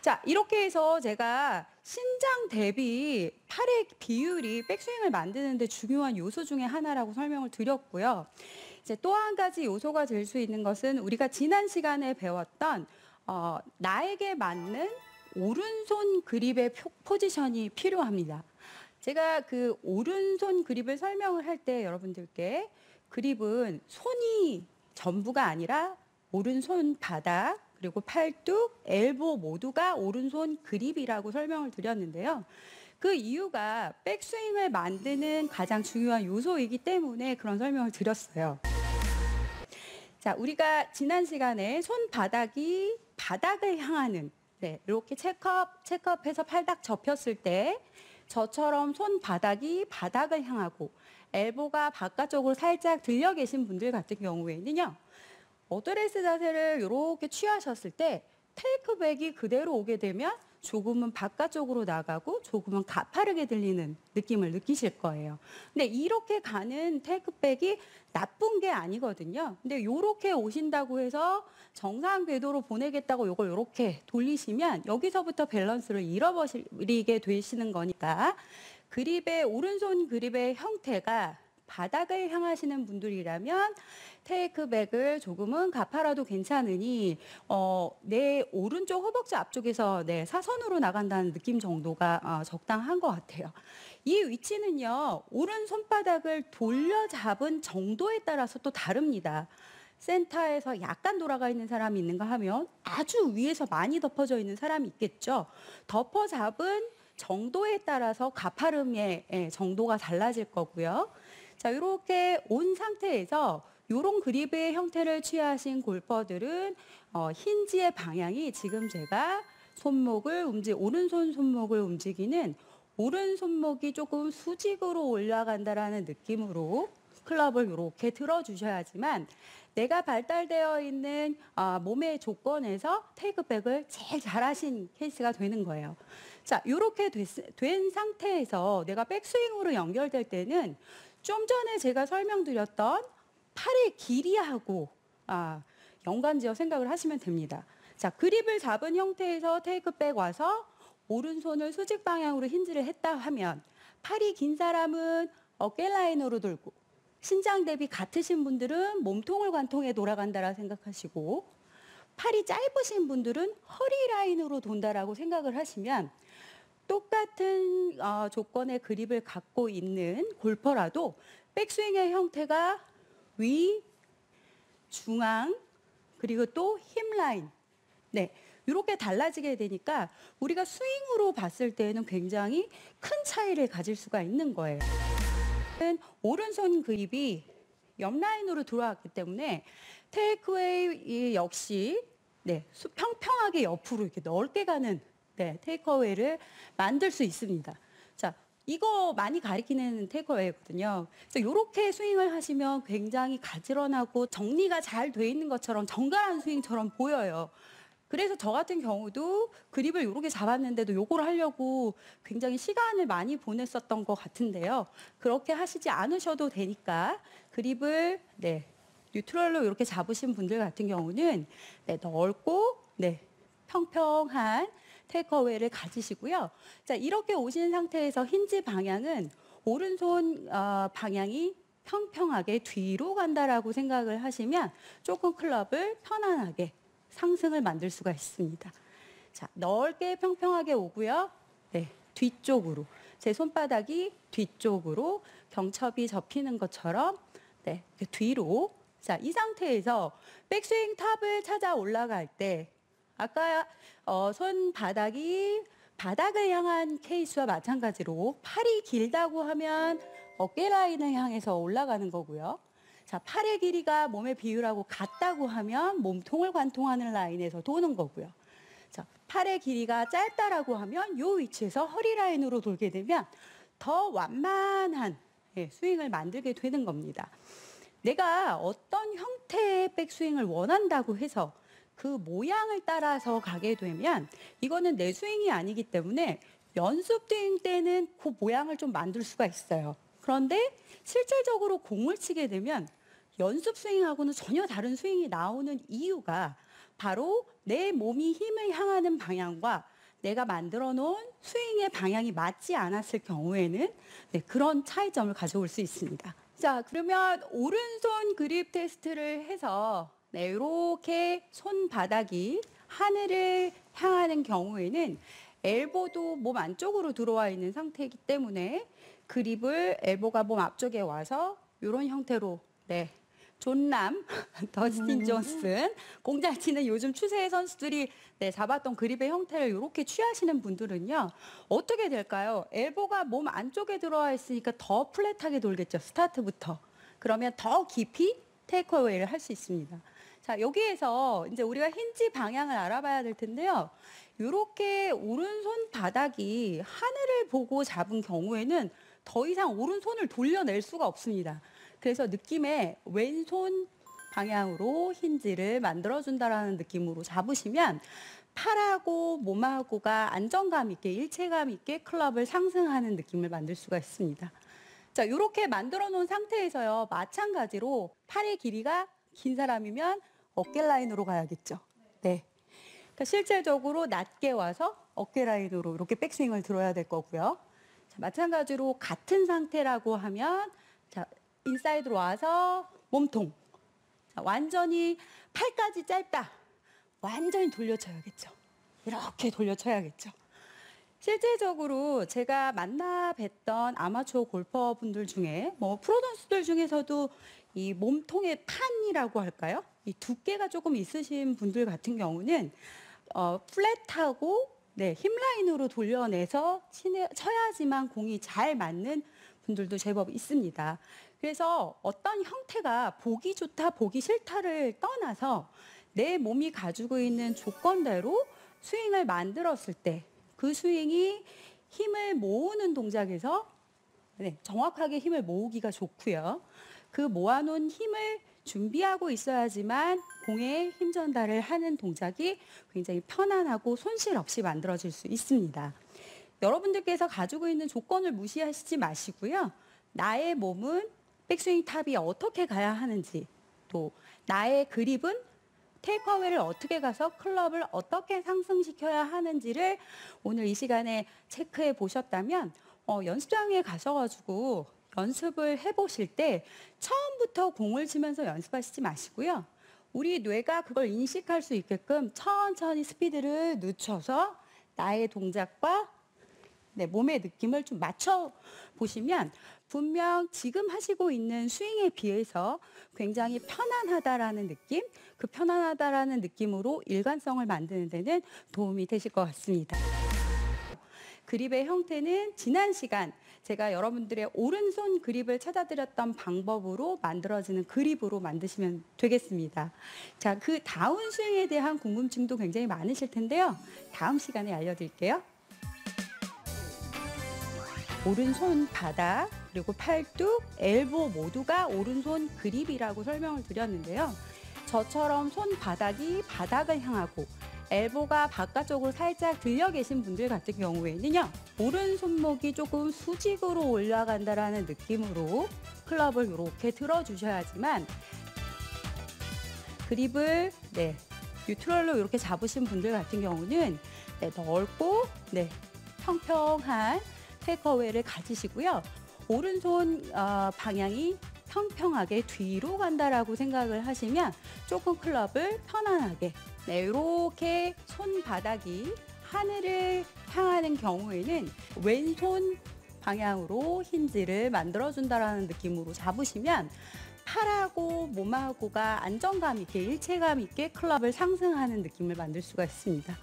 자, 이렇게 해서 제가 신장 대비 팔의 비율이 백스윙을 만드는 데 중요한 요소 중에 하나라고 설명을 드렸고요. 이제 또 한 가지 요소가 될 수 있는 것은 우리가 지난 시간에 배웠던 나에게 맞는 오른손 그립의 포지션이 필요합니다. 제가 그 오른손 그립을 설명을 할 때 여러분들께 그립은 손이 전부가 아니라 오른손 바닥, 그리고 팔뚝, 엘보 모두가 오른손 그립이라고 설명을 드렸는데요. 그 이유가 백스윙을 만드는 가장 중요한 요소이기 때문에 그런 설명을 드렸어요. 자, 우리가 지난 시간에 손바닥이 바닥을 향하는, 이렇게 체크업해서 팔딱 접혔을 때 저처럼 손바닥이 바닥을 향하고 엘보가 바깥쪽으로 살짝 들려 계신 분들 같은 경우에는요. 어드레스 자세를 이렇게 취하셨을 때 테이크백이 그대로 오게 되면 조금은 바깥쪽으로 나가고 조금은 가파르게 들리는 느낌을 느끼실 거예요. 근데 이렇게 가는 테이크백이 나쁜 게 아니거든요. 근데 이렇게 오신다고 해서 정상 궤도로 보내겠다고 이걸 이렇게 돌리시면 여기서부터 밸런스를 잃어버리게 되시는 거니까 그립의 오른손 그립의 형태가 바닥을 향하시는 분들이라면 테이크백을 조금은 가파라도 괜찮으니 내 오른쪽 허벅지 앞쪽에서 사선으로 나간다는 느낌 정도가 적당한 것 같아요. 이 위치는요, 오른 손바닥을 돌려 잡은 정도에 따라서 또 다릅니다. 센터에서 약간 돌아가 있는 사람이 있는가 하면 아주 위에서 많이 덮어져 있는 사람이 있겠죠. 덮어 잡은 정도에 따라서 가파름의 정도가 달라질 거고요. 자, 이렇게 온 상태에서 이런 그립의 형태를 취하신 골퍼들은 힌지의 방향이 지금 제가 오른손 손목을 움직이는 오른 손목이 조금 수직으로 올라간다라는 느낌으로 클럽을 이렇게 들어주셔야지만 내가 발달되어 있는 몸의 조건에서 테이크백을 제일 잘하신 케이스가 되는 거예요. 자, 이렇게 된 상태에서 내가 백스윙으로 연결될 때는 좀 전에 제가 설명드렸던 팔의 길이하고 연관지어 생각을 하시면 됩니다. 자, 그립을 잡은 형태에서 테이크백 와서 오른손을 수직 방향으로 힌지를 했다 하면 팔이 긴 사람은 어깨 라인으로 돌고 신장 대비 같으신 분들은 몸통을 관통해 돌아간다라 생각하시고 팔이 짧으신 분들은 허리 라인으로 돈다라고 생각을 하시면 똑같은 조건의 그립을 갖고 있는 골퍼라도 백스윙의 형태가 위, 중앙, 그리고 또 힙 라인, 이렇게 달라지게 되니까 우리가 스윙으로 봤을 때는 굉장히 큰 차이를 가질 수가 있는 거예요. 오른손 그립이 옆 라인으로 들어왔기 때문에 테이크웨이 역시 평평하게 옆으로 이렇게 넓게 가는 테이크어웨이를 만들 수 있습니다. 자, 이거 많이 가리키는 테이크어웨이거든요. 그래서 이렇게 스윙을 하시면 굉장히 가지런하고 정리가 잘 돼 있는 것처럼 정갈한 스윙처럼 보여요. 그래서 저 같은 경우도 그립을 이렇게 잡았는데도 요걸 하려고 굉장히 시간을 많이 보냈었던 것 같은데요. 그렇게 하시지 않으셔도 되니까 그립을 뉴트럴로 이렇게 잡으신 분들 같은 경우는 넓고 평평한 테이크어웨이를 가지시고요. 자, 이렇게 오신 상태에서 힌지 방향은 오른손 방향이 평평하게 뒤로 간다라고 생각을 하시면 조금 클럽을 편안하게 상승을 만들 수가 있습니다. 자, 넓게 평평하게 오고요. 뒤쪽으로 제 손바닥이 뒤쪽으로 경첩이 접히는 것처럼 뒤로. 자, 이 상태에서 백스윙 탑을 찾아 올라갈 때 아까 손바닥이 바닥을 향한 케이스와 마찬가지로 팔이 길다고 하면 어깨 라인을 향해서 올라가는 거고요. 자, 팔의 길이가 몸의 비율하고 같다고 하면 몸통을 관통하는 라인에서 도는 거고요. 자, 팔의 길이가 짧다라고 하면 이 위치에서 허리 라인으로 돌게 되면 더 완만한 스윙을 만들게 되는 겁니다. 내가 어떤 형태의 백스윙을 원한다고 해서 그 모양을 따라서 가게 되면 이거는 내 스윙이 아니기 때문에 연습 스윙 때는 그 모양을 좀 만들 수가 있어요. 그런데 실질적으로 공을 치게 되면 연습 스윙하고는 전혀 다른 스윙이 나오는 이유가 바로 내 몸이 힘을 향하는 방향과 내가 만들어 놓은 스윙의 방향이 맞지 않았을 경우에는 네, 그런 차이점을 가져올 수 있습니다. 자, 그러면 오른손 그립 테스트를 해서 네, 이렇게 손바닥이 하늘을 향하는 경우에는 엘보도 몸 안쪽으로 들어와 있는 상태이기 때문에 그립을 엘보가 몸 앞쪽에 와서 이런 형태로 네, 존남, 더스틴 존슨, 공잘 치는 요즘 추세의 선수들이 네, 잡았던 그립의 형태를 이렇게 취하시는 분들은요. 어떻게 될까요? 엘보가 몸 안쪽에 들어와 있으니까 더 플랫하게 돌겠죠. 스타트부터. 그러면 더 깊이 테이크어웨이를 할 수 있습니다. 자, 여기에서 이제 우리가 힌지 방향을 알아봐야 될 텐데요. 이렇게 오른손 바닥이 하늘을 보고 잡은 경우에는 더 이상 오른손을 돌려낼 수가 없습니다. 그래서 느낌에 왼손 방향으로 힌지를 만들어준다라는 느낌으로 잡으시면 팔하고 몸하고가 안정감 있게 일체감 있게 클럽을 상승하는 느낌을 만들 수가 있습니다. 자, 이렇게 만들어 놓은 상태에서요. 마찬가지로 팔의 길이가 긴 사람이면 어깨 라인으로 가야겠죠. 네. 그러니까 실질적으로 낮게 와서 어깨 라인으로 이렇게 백스윙을 들어야 될 거고요. 자, 마찬가지로 같은 상태라고 하면 자, 인사이드로 와서 몸통. 자, 완전히 팔까지 짧다. 완전히 돌려쳐야겠죠. 이렇게 돌려쳐야겠죠. 실제적으로 제가 만나 뵀던 아마추어 골퍼분들 중에 뭐 프로 선수들 중에서도 이 몸통의 판이라고 할까요? 이 두께가 조금 있으신 분들 같은 경우는 플랫하고 네, 힙라인으로 돌려내서 쳐야지만 공이 잘 맞는 분들도 제법 있습니다. 그래서 어떤 형태가 보기 좋다, 보기 싫다를 떠나서 내 몸이 가지고 있는 조건대로 스윙을 만들었을 때 그 스윙이 힘을 모으는 동작에서 네, 정확하게 힘을 모으기가 좋고요. 그 모아놓은 힘을 준비하고 있어야지만 공에 힘 전달을 하는 동작이 굉장히 편안하고 손실 없이 만들어질 수 있습니다. 여러분들께서 가지고 있는 조건을 무시하시지 마시고요. 나의 몸은 백스윙 탑이 어떻게 가야 하는지, 또 나의 그립은 테이크어웨이를 어떻게 가서 클럽을 어떻게 상승시켜야 하는지를 오늘 이 시간에 체크해 보셨다면 연습장에 가셔가지고 연습을 해보실 때 처음부터 공을 치면서 연습하시지 마시고요. 우리 뇌가 그걸 인식할 수 있게끔 천천히 스피드를 늦춰서 나의 동작과 네, 몸의 느낌을 좀 맞춰 보시면 분명 지금 하시고 있는 스윙에 비해서 굉장히 편안하다라는 느낌, 그 편안하다라는 느낌으로 일관성을 만드는 데는 도움이 되실 것 같습니다. 그립의 형태는 지난 시간 제가 여러분들의 오른손 그립을 찾아드렸던 방법으로 만들어지는 그립으로 만드시면 되겠습니다. 자, 그 다운스윙에 대한 궁금증도 굉장히 많으실 텐데요. 다음 시간에 알려드릴게요. 오른손 바닥, 그리고 팔뚝, 엘보 모두가 오른손 그립이라고 설명을 드렸는데요. 저처럼 손바닥이 바닥을 향하고 엘보가 바깥쪽으로 살짝 들려 계신 분들 같은 경우에는요. 오른손목이 조금 수직으로 올라간다라는 느낌으로 클럽을 이렇게 들어주셔야지만 그립을 네, 뉴트럴로 이렇게 잡으신 분들 같은 경우는 네, 넓고 네, 평평한 테이크어웨이를 가지시고요. 오른손 방향이 평평하게 뒤로 간다라고 생각을 하시면 조금 클럽을 편안하게 네, 이렇게 손바닥이 하늘을 향하는 경우에는 왼손 방향으로 힌지를 만들어준다라는 느낌으로 잡으시면 팔하고 몸하고가 안정감 있게 일체감 있게 클럽을 상승하는 느낌을 만들 수가 있습니다.